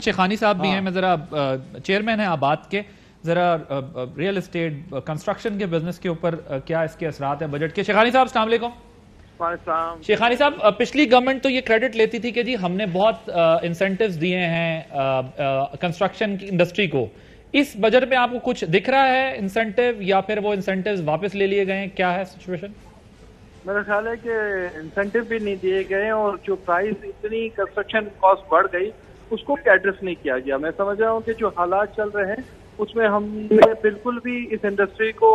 शेखानी साहब भी हैं, मैं जरा चेयरमैन है आबाद के, जरा रियल एस्टेट कंस्ट्रक्शन के बिजनेस के ऊपर क्या इसके असरात हैं बजट के। शेखानी साहब अस्सलाम वालेकुम। शेखानी साहब, पिछली गवर्नमेंट तो ये क्रेडिट लेती थी कि जी हमने बहुत इंसेंटिव्स दिए हैं कंस्ट्रक्शन की इंडस्ट्री को। इस बजट में आपको कुछ दिख रहा है इंसेंटिव, या फिर वो इंसेंटिव्स वापस ले लिए गए हैं? क्या है सिचुएशन? मेरा ख्याल है कि इंसेंटिव भी नहीं दिए गए और जो प्राइस इतनी कंस्ट्रक्शन कॉस्ट बढ़ गई उसको भी एड्रेस नहीं किया गया। मैं समझ रहा हूँ कि जो हालात चल रहे हैं उसमें हमने बिल्कुल भी इस इंडस्ट्री को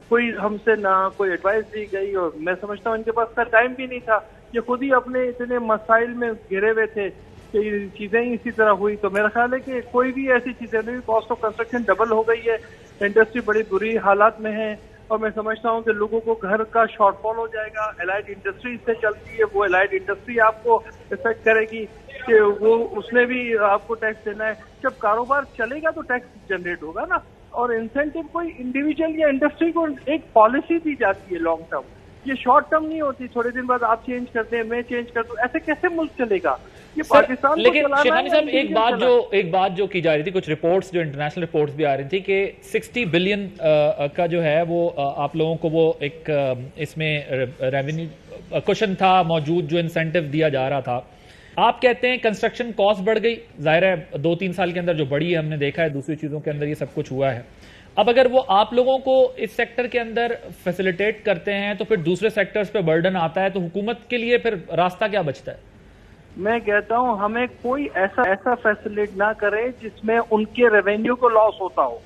कोई हमसे ना कोई एडवाइस दी गई, और मैं समझता हूँ इनके पास का टाइम भी नहीं था। ये खुद ही अपने इतने मसाइल में घिरे हुए थे कि चीजें ही इसी तरह हुई। तो मेरा ख्याल है कि कोई भी ऐसी चीजें नहीं, कॉस्ट ऑफ कंस्ट्रक्शन डबल हो गई है, इंडस्ट्री बड़ी बुरी हालात में है, और मैं समझता हूँ कि लोगों को घर का शॉर्टफॉल हो जाएगा। एलाइड इंडस्ट्री इससे चलती है, वो एलाइड इंडस्ट्री आपको इफेक्ट करेगी कि वो उसमें भी आपको टैक्स देना है। जब कारोबार चलेगा तो टैक्स जनरेट होगा ना। और इंसेंटिव कोई इंडिविजुअल या इंडस्ट्री को एक पॉलिसी दी जाती है लॉन्ग टर्म, ये शॉर्ट टर्म नहीं होती। थोड़े दिन बाद आप चेंज करते हैं, मैं चेंज कर दूं, ऐसे कैसे मुल्क चलेगा? ये पाकिस्तान लेकिन शेखानी साहब, एक बात जो की जा रही थी, कुछ रिपोर्ट्स जो इंटरनेशनल रिपोर्ट्स भी आ रही थी कि 60 बिलियन का जो है वो आप लोगों को वो एक इसमें रेवेन्यू क्वेश्चन था मौजूद, जो इंसेंटिव दिया जा रहा था। आप कहते हैं कंस्ट्रक्शन कॉस्ट बढ़ गई, जाहिर है 2-3 साल के अंदर जो बढ़ी है हमने देखा है, दूसरी चीजों के अंदर ये सब कुछ हुआ है। अब अगर वो आप लोगों को इस सेक्टर के अंदर फैसिलिटेट करते हैं तो फिर दूसरे सेक्टर्स पे बर्डन आता है, तो हुकूमत के लिए फिर रास्ता क्या बचता है? मैं कहता हूं हमें कोई ऐसा फैसिलिटेट ना करे जिसमें उनके रेवेन्यू को लॉस होता हो।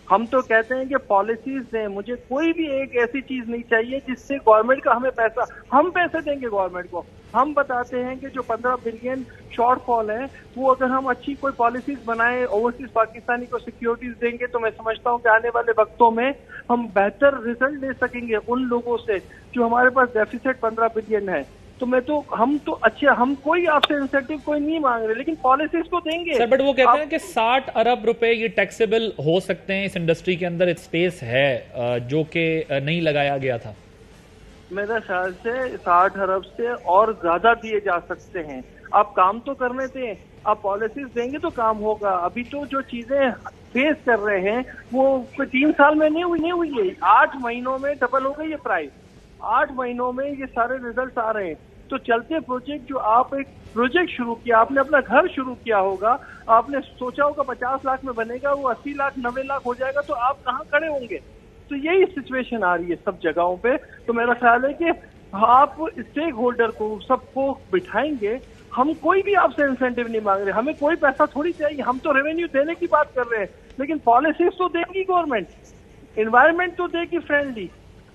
हम तो कहते हैं कि पॉलिसीज दें, मुझे कोई भी एक ऐसी चीज नहीं चाहिए जिससे गवर्नमेंट का हमें पैसा, हम पैसे देंगे गवर्नमेंट को। हम बताते हैं कि जो 15 बिलियन शॉर्टफॉल है वो अगर हम अच्छी कोई पॉलिसीज बनाए, ओवरसीज पाकिस्तानी को सिक्योरिटीज देंगे, तो मैं समझता हूं कि आने वाले वक्तों में हम बेहतर रिजल्ट ले सकेंगे उन लोगों से जो हमारे पास डेफिसिट 15 बिलियन है। तो हम कोई आपसे इंसेंटिव कोई नहीं मांग रहे, लेकिन पॉलिसीज को देंगे सर। बट वो कहते हैं कि 60 अरब रुपए ये टैक्सेबल हो सकते हैं इस इंडस्ट्री के अंदर, स्पेस है जो कि नहीं लगाया गया था। मेरे ख्याल से 60 अरब से और ज्यादा दिए जा सकते हैं। आप काम तो करने दें, आप पॉलिसीज देंगे तो काम होगा। अभी तो जो चीजें फेस कर रहे हैं वो 3 साल में नहीं हुई है, 8 महीनों में डबल हो गई है प्राइस। 8 महीनों में ये सारे रिजल्ट आ रहे हैं। तो चलते प्रोजेक्ट, जो आप एक प्रोजेक्ट शुरू किया, आपने अपना घर शुरू किया होगा, आपने सोचा होगा 50 लाख में बनेगा, वो 80 लाख 90 लाख हो जाएगा, तो आप कहाँ खड़े होंगे? तो यही सिचुएशन आ रही है सब जगहों पे। तो मेरा ख्याल है कि आप स्टेक होल्डर को सबको बिठाएंगे। हम कोई भी आपसे इंसेंटिव नहीं मांग रहे, हमें कोई पैसा थोड़ी चाहिए, हम तो रेवेन्यू देने की बात कर रहे हैं, लेकिन पॉलिसीज तो देगी गवर्नमेंट, एनवायरमेंट तो देगी फ्रेंडली,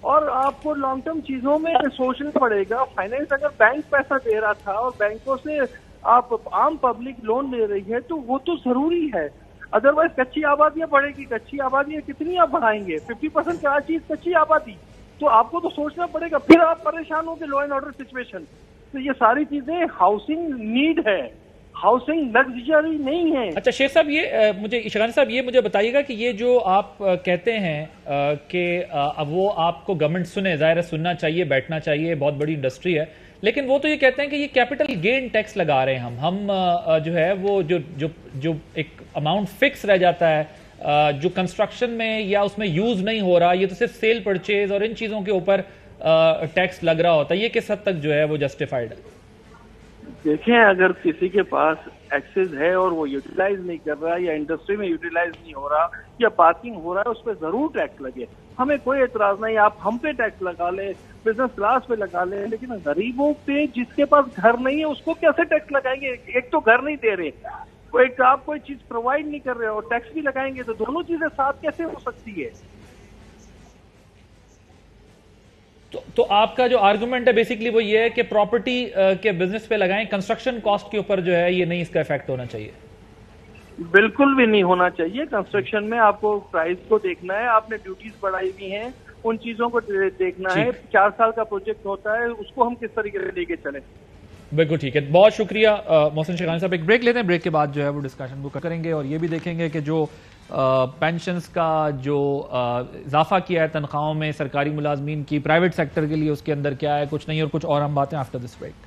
और आपको लॉन्ग टर्म चीजों में सोचना पड़ेगा। फाइनेंस अगर बैंक पैसा दे रहा था और बैंकों से आप आम पब्लिक लोन ले रही है तो वो तो जरूरी है, अदरवाइज कच्ची आबादियां बढ़ेगी। कच्ची आबादियां कितनी आप बढ़ाएंगे? 50% क्या चीज कच्ची आबादी, तो आपको तो सोचना पड़ेगा। फिर आप परेशान होंगे लॉ एंड ऑर्डर सिचुएशन। तो ये सारी चीजें, हाउसिंग नीड है, हाउसिंग लग्जरी नहीं है। अच्छा शेख साहब, ये शेखानी साहब ये मुझे बताइएगा कि ये जो आप कहते हैं कि अब वो आपको गवर्नमेंट सुने, जाहिर है सुनना चाहिए, बैठना चाहिए, बहुत बड़ी इंडस्ट्री है, लेकिन वो तो ये कहते हैं कि ये कैपिटल गेन टैक्स लगा रहे हैं हम जो है वो जो एक अमाउंट फिक्स रह जाता है जो कंस्ट्रक्शन में या उसमें यूज नहीं हो रहा, ये तो सिर्फ सेल परचेज और इन चीजों के ऊपर टैक्स लग रहा होता है। ये किस हद तक जो है वो जस्टिफाइड है? देखें, अगर किसी के पास एक्सेस है और वो यूटिलाइज नहीं कर रहा, या इंडस्ट्री में यूटिलाइज नहीं हो रहा, या पार्किंग हो रहा है, उस पर जरूर टैक्स लगे, हमें कोई एतराज नहीं। आप हम पे टैक्स लगा ले, बिजनेस क्लास पे लगा ले, लेकिन गरीबों पे, जिसके पास घर नहीं है, उसको कैसे टैक्स लगाएंगे? एक तो घर नहीं दे रहे, एक आप कोई चीज प्रोवाइड नहीं कर रहे और टैक्स भी लगाएंगे, तो दोनों चीजें साथ कैसे हो सकती है? तो आपका जो आर्गुमेंट है बेसिकली वो ये है कि प्रॉपर्टी के बिजनेस पे लगाएं, कंस्ट्रक्शन कॉस्ट के ऊपर जो है ये नहीं, इसका इफेक्ट होना चाहिए। बिल्कुल भी नहीं होना चाहिए। कंस्ट्रक्शन में आपको प्राइस को देखना है, आपने ड्यूटीज बढ़ाई हुई हैं, उन चीजों को देखना है। 4 साल का प्रोजेक्ट होता है, उसको हम किस तरीके से लेके चले। बिल्कुल ठीक है, बहुत शुक्रिया मोहसिन शेखानी साहब। एक ब्रेक लेते हैं, ब्रेक के बाद जो है वो डिस्कशन को करेंगे और ये भी देखेंगे कि जो पेंशन्स का जो इजाफा किया है तनख्वाहों में सरकारी मुलाजमीन की प्राइवेट सेक्टर के लिए, उसके अंदर क्या है, कुछ नहीं और कुछ और हम बातें आफ्टर दिस ब्रेक।